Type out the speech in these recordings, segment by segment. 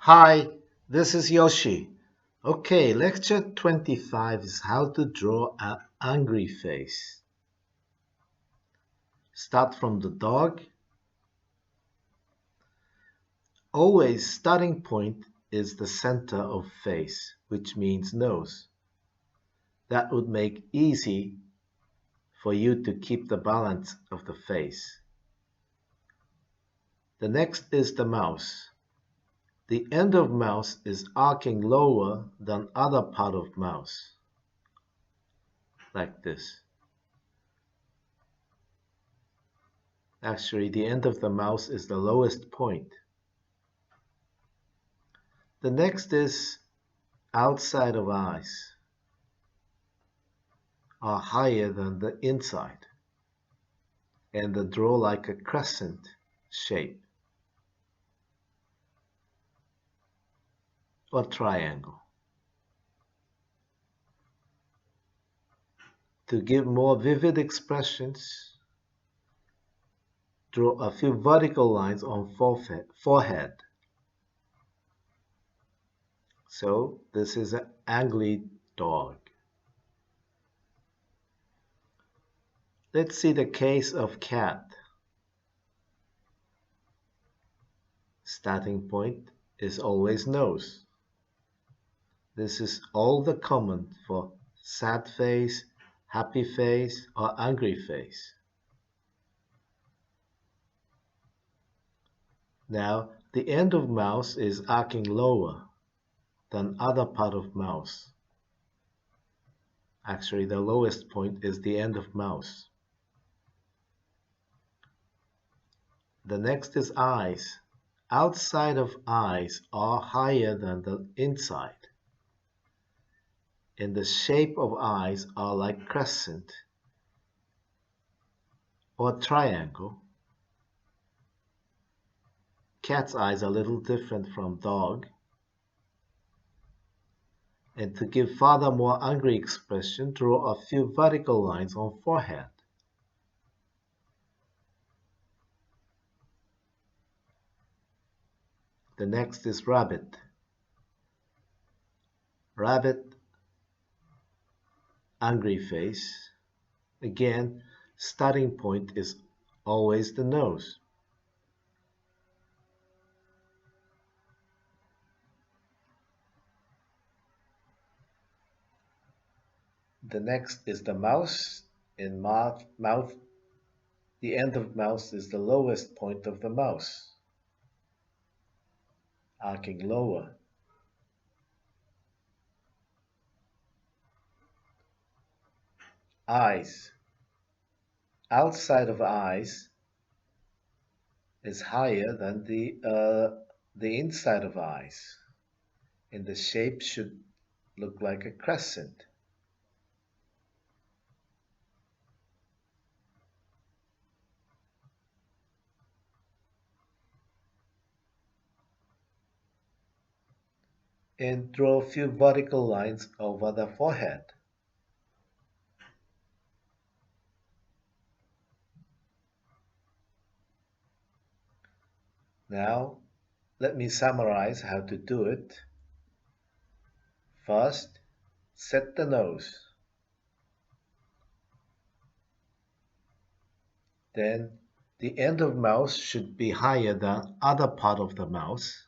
Hi, this is Yoshi. Okay, lecture 25 is how to draw an angry face. Start from the dog. Always starting point is the center of face, which means nose. That would make easy for you to keep the balance of the face. The next is the mouse. The end of mouse is arcing lower than other part of mouse, like this. Actually, the end of the mouse is the lowest point. The next is outside of eyes are higher than the inside and they draw like a crescent shape or triangle. To give more vivid expressions, draw a few vertical lines on forehead. So this is an angry dog. Let's see the case of cat. Starting point is always nose. This is all the common for sad face, happy face, or angry face. Now, the end of mouse is arcing lower than other part of mouse. Actually, the lowest point is the end of mouse. The next is eyes. Outside of eyes are higher than the inside. And the shape of eyes are like crescent or triangle. Cat's eyes are a little different from dog. And to give further more angry expression, draw a few vertical lines on forehead. The next is rabbit. Rabbit, angry face. Again, starting point is always the nose. The next is the mouse. In mouth, the end of mouse is the lowest point of the mouse, arcing lower. Eyes. Outside of eyes is higher than the inside of eyes, and the shape should look like a crescent. And draw a few vertical lines over the forehead. Now, let me summarize how to do it. First, set the nose. Then, the end of mouse should be higher than other part of the mouse.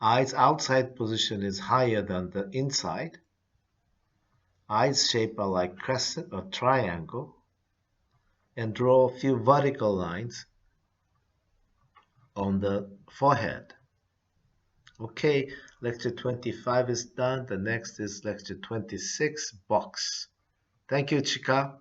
Eyes outside position is higher than the inside. Eyes shape are like crescent or triangle. And draw a few vertical lines on the forehead. Okay, lecture 25 is done. The next is lecture 26, box. Thank you, Chika.